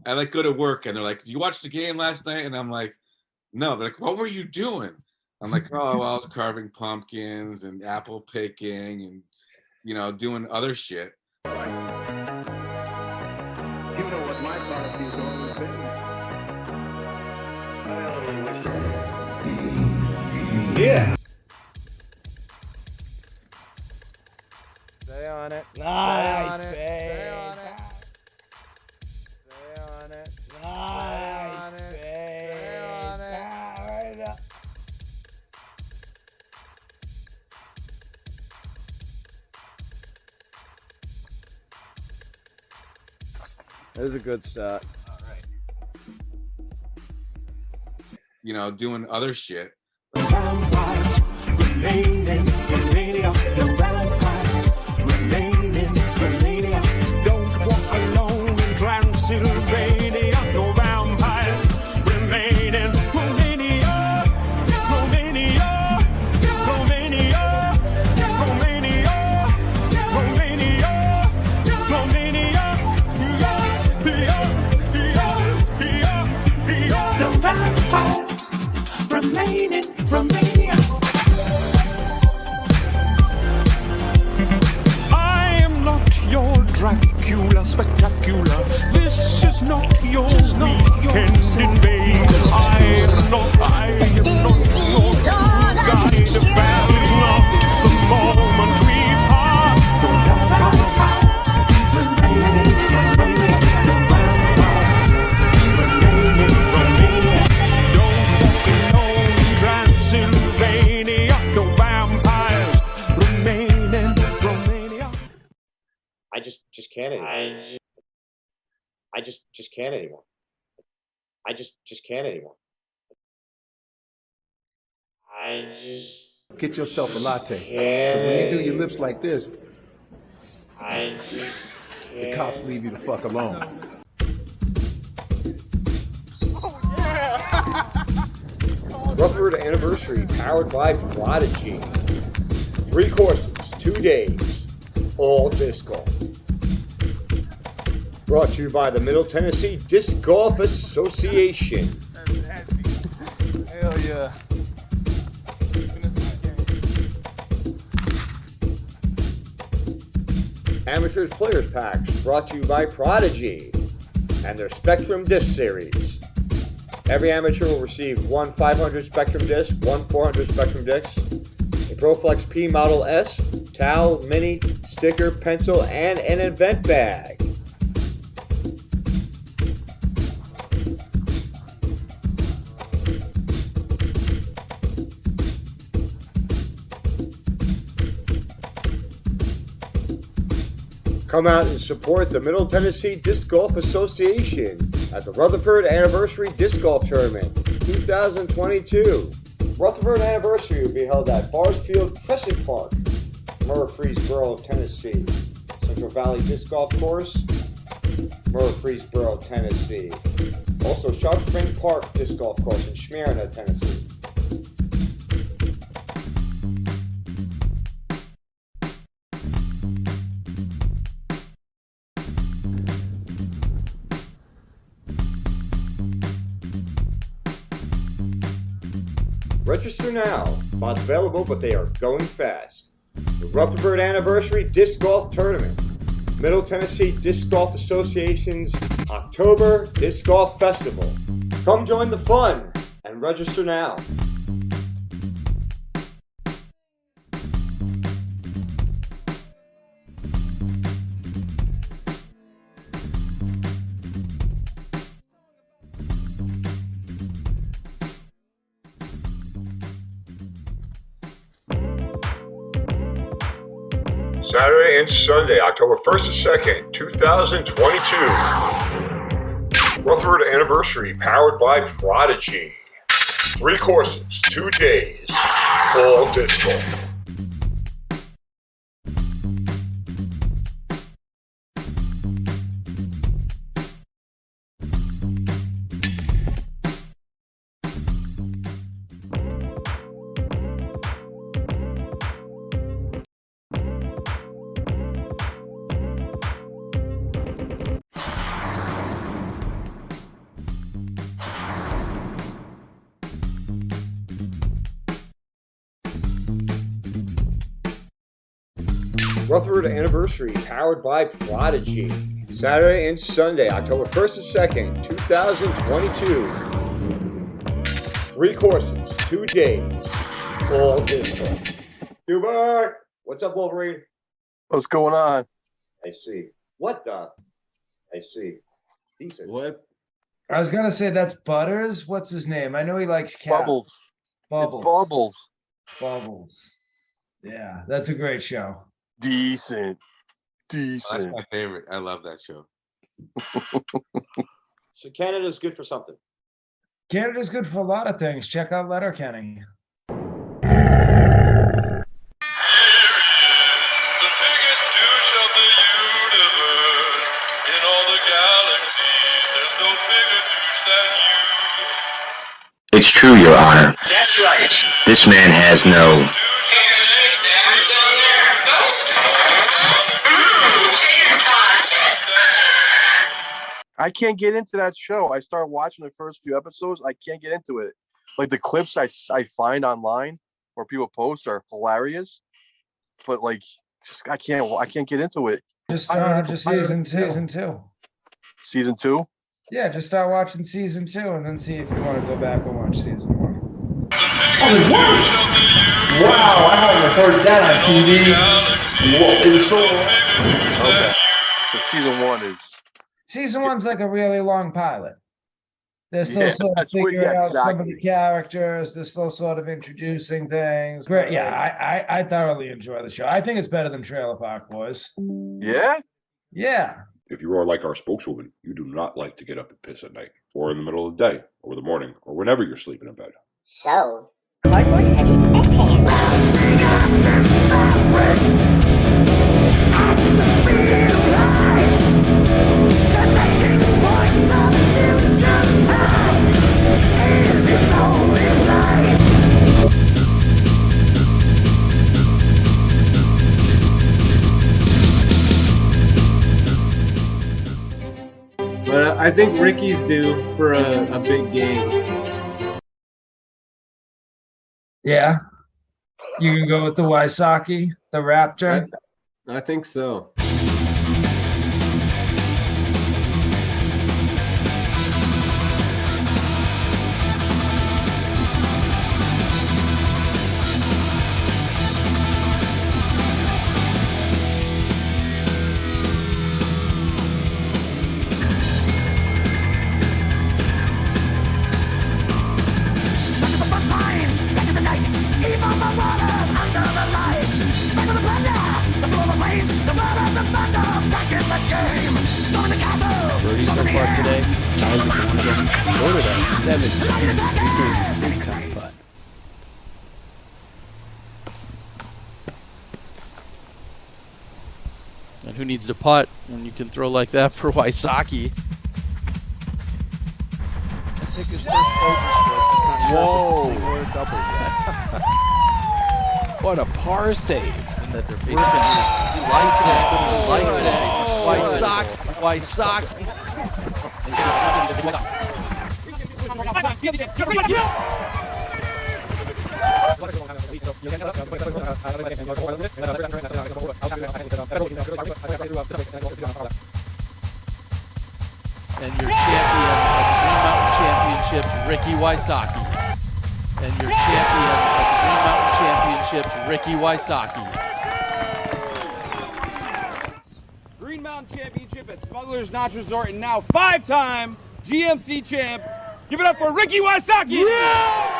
I like go to work and they're like, "You watched the game last night?" And I'm like, "No." They're like, "What were you doing?" I'm like, "Oh, well, I was carving pumpkins and apple picking and doing other shit." You know what my policy has always been. Yeah. Stay on it. Nice, Stay on it. Stay on it. Stay on it. Nice, Stay on it. That is a good start. All right. Doing other shit. Don't walk alone in Transylvania. No vampires remain in Romania. Romania. Romania. Romania. Romania. Romania. No vampires remain in Romania. Your Dracula spectacular. This is not your weekend invasion. I am not your guide. That is not the moment we part. Don't walk alone in Transylvania. No vampires remain in Romania. I just can't anymore. I just can't anymore. I just can't anymore. Get yourself a latte. Because when you do your lips like this, the cops leave you the fuck alone. Rutherford anniversary powered by Prodigy. 3 courses, 2 days, all disc golf. Brought to you by the Middle Tennessee Disc Golf Association. Hell yeah. Amateurs Players Packs brought to you by Prodigy and their Spectrum Disc Series. Every amateur will receive 1 500 Spectrum disc, 1 400 Spectrum disc, a ProFlex P Model S, towel, mini, sticker, pencil, and an event bag. Come out and support the Middle Tennessee Disc Golf Association at the Rutherford Anniversary Disc Golf Tournament 2022. Rutherford Anniversary will be held at Barsfield Crescent Park, Murfreesboro, Tennessee. Central Valley Disc Golf Course, Murfreesboro, Tennessee. Also Sharp Spring Park Disc Golf Course in Smyrna, Tennessee. Register now. Spots available, but they are going fast. The Rutherford Anniversary Disc Golf Tournament. Middle Tennessee Disc Golf Association's October Disc Golf Festival. Come join the fun and register now. Saturday and Sunday, October 1st and 2nd, 2022. Rutherford Anniversary, powered by Prodigy. 3 courses, 2 days, all disc golf. Rutherford Anniversary, powered by Prodigy. Saturday and Sunday, October 1st and 2nd, 2022. 3 courses, 2 days, all disco. Hubert! What's up, Wolverine? What's going on? I see. What the? I see. Decent. What? I was gonna say that's Butters. What's his name? I know he likes cat. Bubbles. Bubbles. It's Bubbles. Bubbles. Yeah, that's a great show. Decent. That's my favorite. I love that show. So Canada's good for something. Canada's good for a lot of things. Check out Letterkenny. It's true, Your Honor. That's right. This man has no... I can't get into that show. I started watching the first few episodes. I can't get into it. Like the clips I find online where people post are hilarious, but like I can't get into it. Just start season two. Season 2? Yeah, just start watching season 2 and then see if you want to go back and watch season 1. Wow, I haven't heard that on TV. Whoa, it's so Okay. So season 1 is... Season 1's like a really long pilot. They're still sort of figuring out some of the characters. They're still sort of introducing things. Great. Yeah, I thoroughly enjoy the show. I think it's better than Trailer Park Boys. Yeah? Yeah. If you are like our spokeswoman, you do not like to get up and piss at night, or in the middle of the day, or the morning, or whenever you're sleeping in bed. So, cardboard heavy But I think Ricky's due for a big game. Yeah. You can go with the Wysocki, the Raptor. I think so. And who needs to putt when you can throw like that for Wysocki? Whoa! What a par save! And that their face he likes it. Wysocki. And your champion of the Green Mountain Championships, Ricky Wysocki. And your champion of the Green Mountain Championships, Ricky Wysocki. Green Mountain Championship at Smuggler's Notch Resort, and now 5-time GMC champ. Give it up for Ricky Wysocki! Yeah!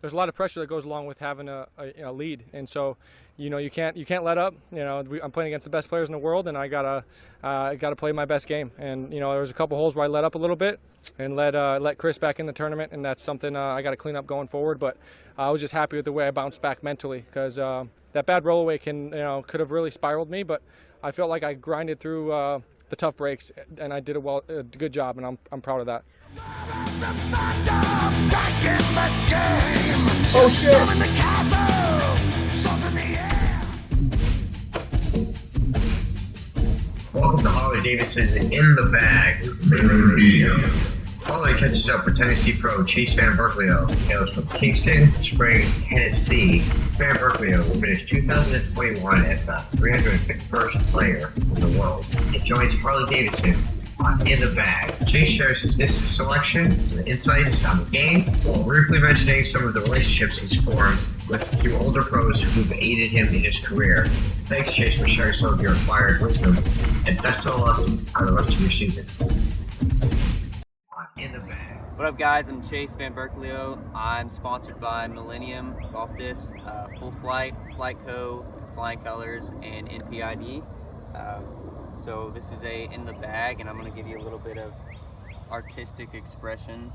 There's a lot of pressure that goes along with having a lead, and so you can't let up. I'm playing against the best players in the world, and I gotta play my best game. And there was a couple holes where I let up a little bit and let Chris back in the tournament, and that's something I got to clean up going forward. But I was just happy with the way I bounced back mentally, because that bad rollaway could have really spiraled me, but I felt like I grinded through the tough breaks, and I did a good job, and I'm proud of that. Oh shit! Welcome to Harley Davidson's In the Bag video. Harley catches up with Tennessee pro Chase Van Berkelio, hails from Kingston Springs, Tennessee. Van Berkelio will finish 2021 as the 351st player in the world and joins Harley Davidson in the bag. Chase shares his disc selection and insights on the game, while briefly mentioning some of the relationships he's formed with a few older pros who've aided him in his career. Thanks, Chase, for sharing some of your acquired wisdom, and best of luck on the rest of your season. In the bag. What up, guys? I'm Chase Van Berkelio. I'm sponsored by Millennium Golf Disc, Full Flight, Flight Co, Flying Colors, and NPID. So this is a in the bag, and I'm going to give you a little bit of artistic expression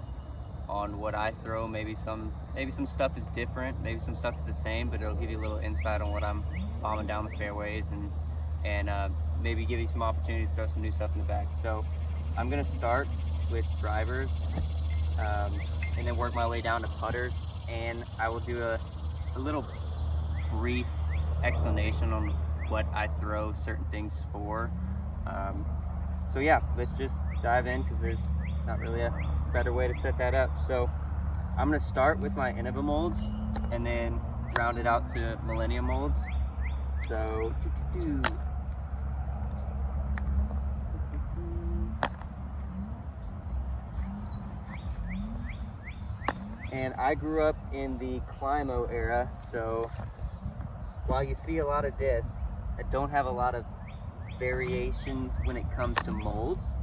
on what I throw. Maybe some stuff is different, maybe some stuff is the same, but it'll give you a little insight on what I'm bombing down the fairways, and maybe give you some opportunity to throw some new stuff in the bag. So I'm going to start with drivers, and then work my way down to putters, and I will do a little brief explanation on what I throw certain things for. So yeah, let's just dive in, because there's not really a better way to set that up. So I'm going to start with my Innova molds and then round it out to Millennium molds. So and I grew up in the Climo era, so while you see a lot of discs, I don't have a lot of variation when it comes to molds.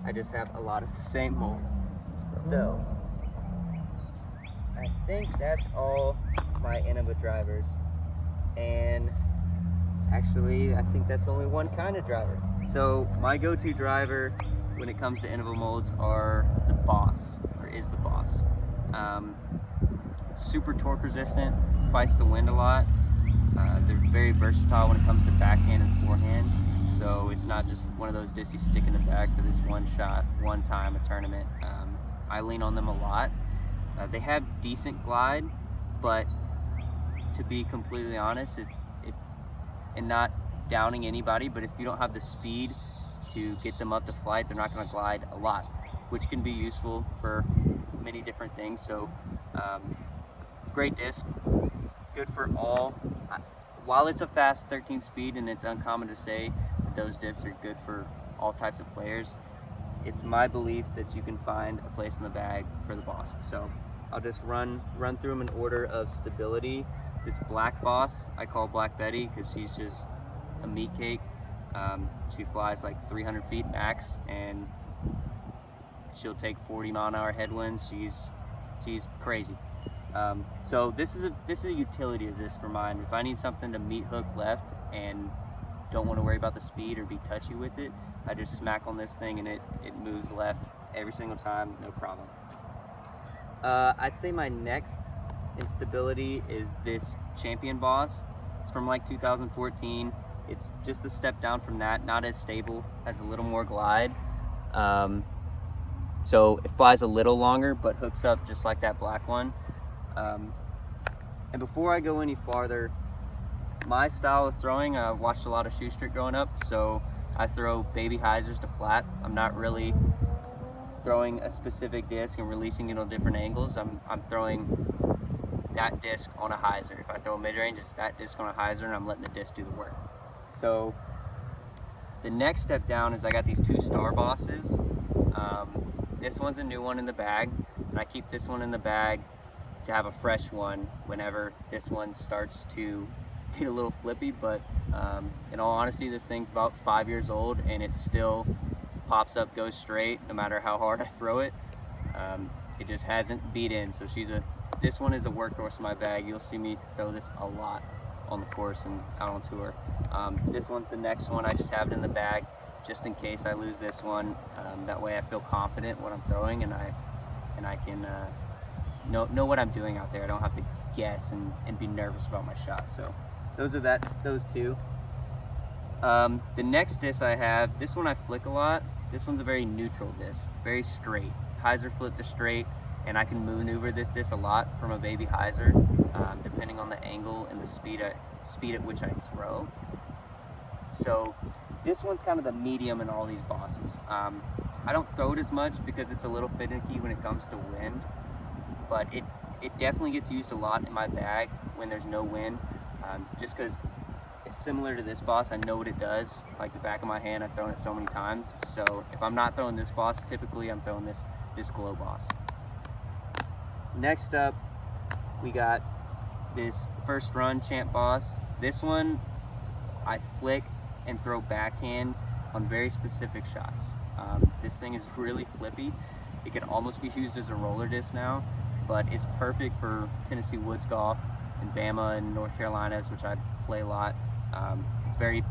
I just have a lot of the same mold. So I think that's all my Innova drivers, and actually I think that's only one kind of driver. So my go-to driver when it comes to Innova molds are the Boss, or is the Boss. It's super torque resistant, fights the wind a lot. They're very versatile when it comes to backhand and forehand. So it's not just one of those discs you stick in the bag for this one shot, one time, a tournament. I lean on them a lot. They have decent glide, but to be completely honest, if and not downing anybody, but if you don't have the speed to get them up to flight, they're not going to glide a lot, which can be useful for many different things. So great disc, good for all. While it's a fast 13 speed, and it's uncommon to say that those discs are good for all types of players, it's my belief that you can find a place in the bag for the Boss. So I'll just run through them in order of stability. This Black Boss I call Black Betty because she's just a meat cake. She flies like 300 feet max, and she'll take 40-mile-an-hour headwinds. She's crazy. So this is a utility of this for mine. If I need something to meet hook left and don't want to worry about the speed or be touchy with it, I just smack on this thing and it moves left every single time, no problem. I'd say my next instability is this Champion Boss. It's from like 2014. It's just a step down from that, not as stable, has a little more glide. So it flies a little longer, but hooks up just like that black one. And before I go any farther, my style of throwing, I watched a lot of Shoestrick growing up, so I throw baby hyzers to flat. I'm not really throwing a specific disc and releasing it on different angles. I'm throwing that disc on a hyzer. If I throw a mid-range, it's that disc on a hyzer, and I'm letting the disc do the work. So the next step down is I got these two Star Bosses. This one's a new one in the bag, and I keep this one in the bag to have a fresh one whenever this one starts to get a little flippy. But in all honesty, this thing's about 5 years old, and it still pops up, goes straight, no matter how hard I throw it. It just hasn't beat in. So this one is a workhorse in my bag. You'll see me throw this a lot on the course and out on tour. This one's the next one. I just have it in the bag just in case I lose this one. That way I feel confident what I'm throwing, and I can know what I'm doing out there. I don't have to guess and be nervous about my shot. So those two. The next disc I have, this one I flick a lot. This one's a very neutral disc, very straight. Hyzer flip to straight, and I can maneuver this disc a lot from a baby hyzer, depending on the angle and the speed at which I throw. So this one's kind of the medium in all these bosses. I don't throw it as much because it's a little finicky when it comes to wind, but it definitely gets used a lot in my bag when there's no wind, just because it's similar to this boss. I know what it does, like the back of my hand. I've thrown it so many times. So if I'm not throwing this boss, typically I'm throwing this glow boss. Next up, we got this first run champ boss. This one, I flick and throw backhand on very specific shots. This thing is really flippy. It can almost be used as a roller disc now, but it's perfect for Tennessee woods golf and Bama and North Carolinas, which I play a lot. It's very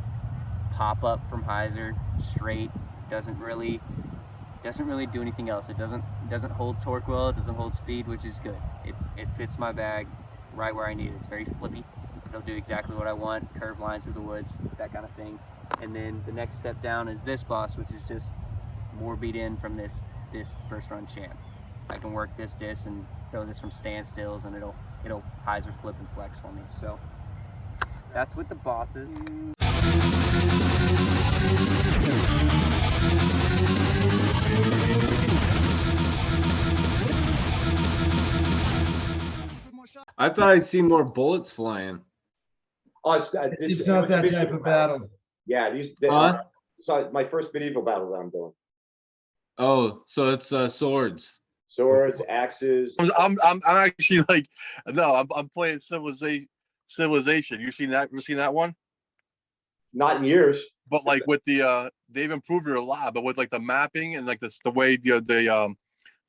pop up from hyzer, straight. Doesn't really do anything else. It doesn't hold torque well. It doesn't hold speed, which is good. It fits my bag right where I need it. It's very flippy. It'll do exactly what I want. Curved lines through the woods, that kind of thing. And then the next step down is this boss, which is just more beat in from this first run champ. I can work this disc and throw this from standstills, and it'll hyzer flip and flex for me. So that's with the bosses. I thought I'd see more bullets flying. Oh, It's not that type of battle. Yeah, so my first medieval battle that I'm doing. Oh, so it's swords. Swords, axes. I'm actually like, no, I'm playing Civilization. You seen that? You seen that one? Not in years. But like with the they've improved it a lot. But with like the mapping and like the way the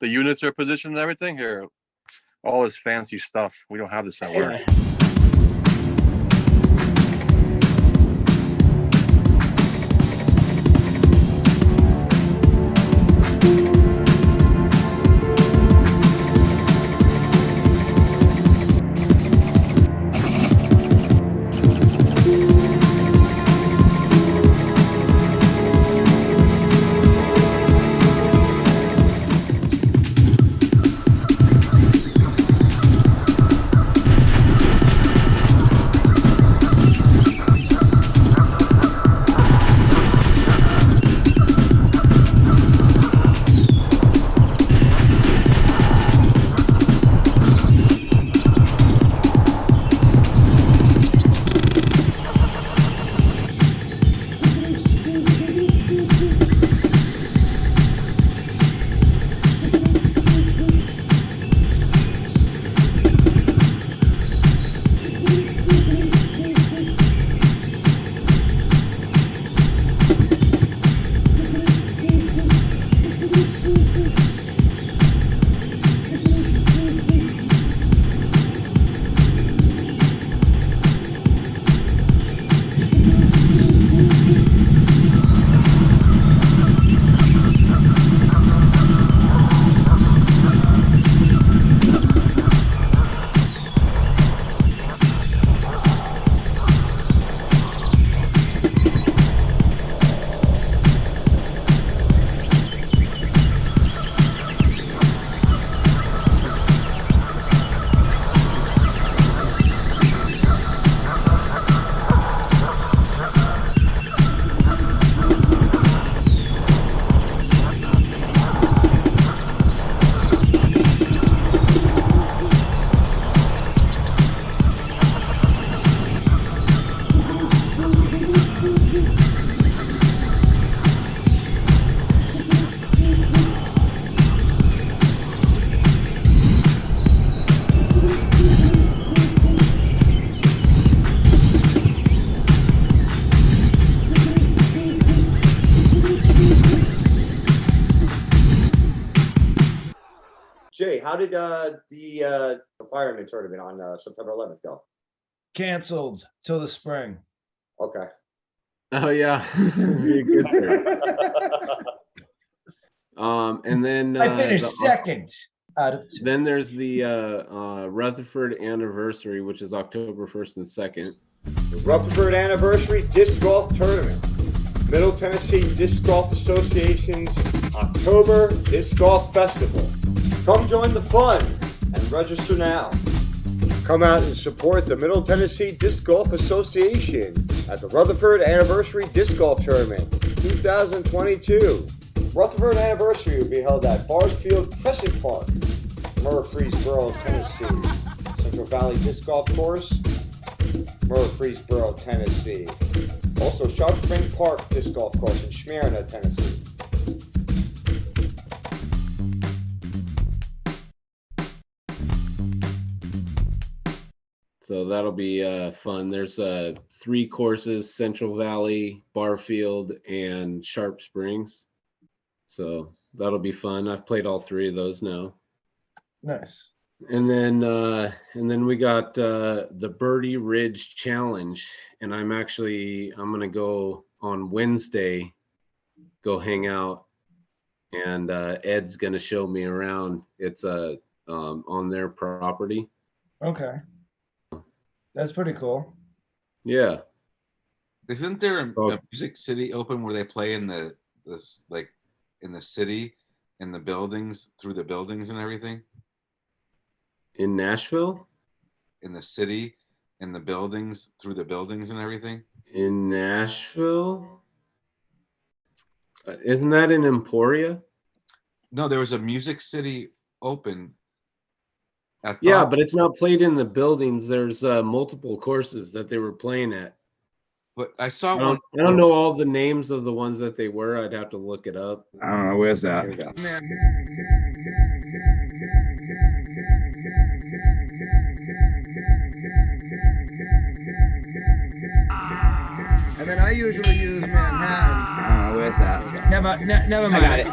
units are positioned and everything here, all this fancy stuff. We don't have this at work. Jay, how did the fireman tournament on September 11th go? Canceled till the spring. Okay. Oh yeah. Good and then I finished second out of two. Then there's the Rutherford anniversary, which is October 1st and 2nd. The Rutherford Anniversary Disc Golf Tournament. Middle Tennessee Disc Golf Association's October Disc Golf Festival. Come join the fun and register now. Come out and support the Middle Tennessee Disc Golf Association at the Rutherford Anniversary Disc Golf Tournament 2022. Rutherford Anniversary will be held at Barsfield Crescent Park, Murfreesboro, Tennessee. Central Valley Disc Golf Course, Murfreesboro, Tennessee. Also, Sharp Spring Park Disc Golf Course in Smyrna, Tennessee. So that'll be fun. There's 3 courses: Central Valley, Barfield, and Sharp Springs. So that'll be fun. I've played all 3 of those now. Nice. And then we got the Birdie Ridge Challenge, and I'm gonna go on Wednesday, go hang out, and Ed's gonna show me around. It's on their property. Okay. That's pretty cool. Yeah. Isn't there a Music City Open where they play in the city, in the buildings, through the buildings and everything? In Nashville? In the city, in the buildings, through the buildings and everything? In Nashville? Isn't that in Emporia? No, there was a Music City Open. Yeah, but it's not played in the buildings. There's multiple courses that they were playing at. But I saw one. I don't know all the names of the ones that they were. I'd have to look it up. I don't know. Where's that? Here we go. And then I usually use Manhattan. I don't know. Where's that? Never mind. I got it.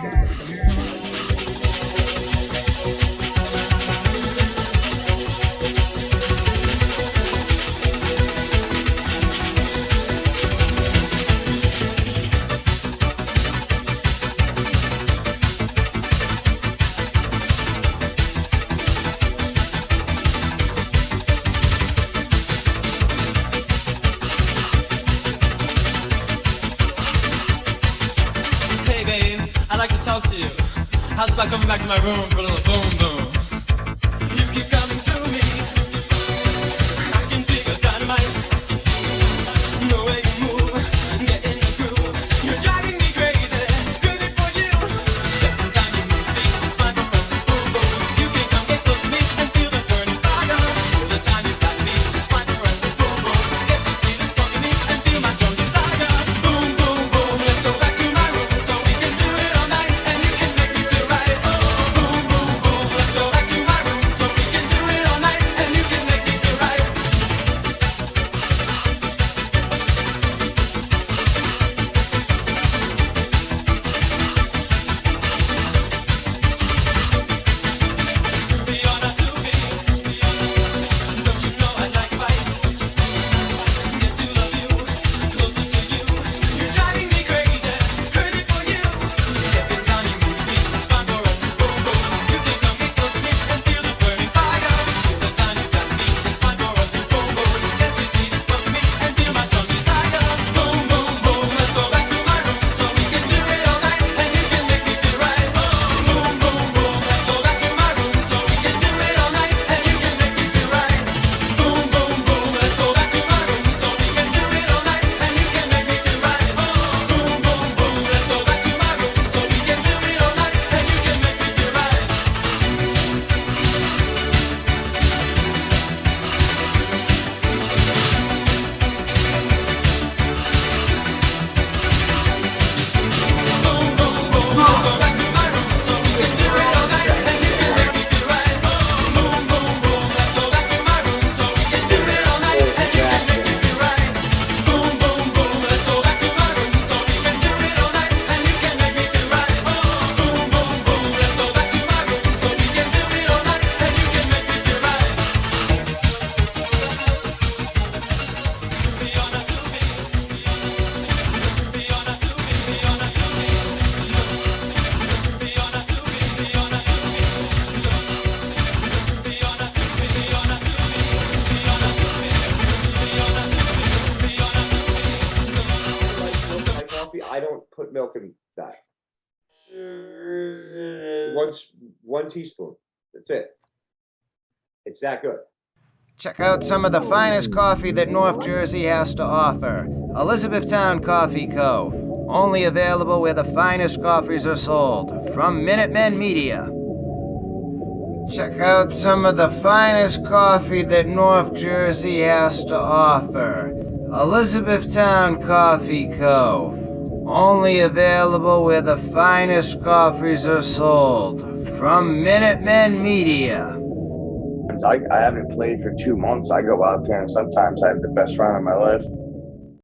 Talk to you. How's about coming back to my room for a little boom boom? You keep coming to me. I can feel dynamite. The way you move, get in the groove. You're driving me crazy, crazy for you. Second time you move me, it's fine for us to boom boom. You can come get close to me and feel the burning fire. All the time you got me, it's fine for us to boom boom. Get to see the spark in me and feel my strong desire. Boom boom boom, let's go back to my room so we can do it all night. milk in that. One teaspoon. That's it. It's that good. Check out some of the finest coffee that North Jersey has to offer. Elizabethtown Coffee Co. Only available where the finest coffees are sold. From Minutemen Media. Check out some of the finest coffee that North Jersey has to offer. Elizabethtown Coffee Co. Only available where the finest coffees are sold. From Minutemen Media. I haven't played for 2 months. I go out there and sometimes I have the best run of my life.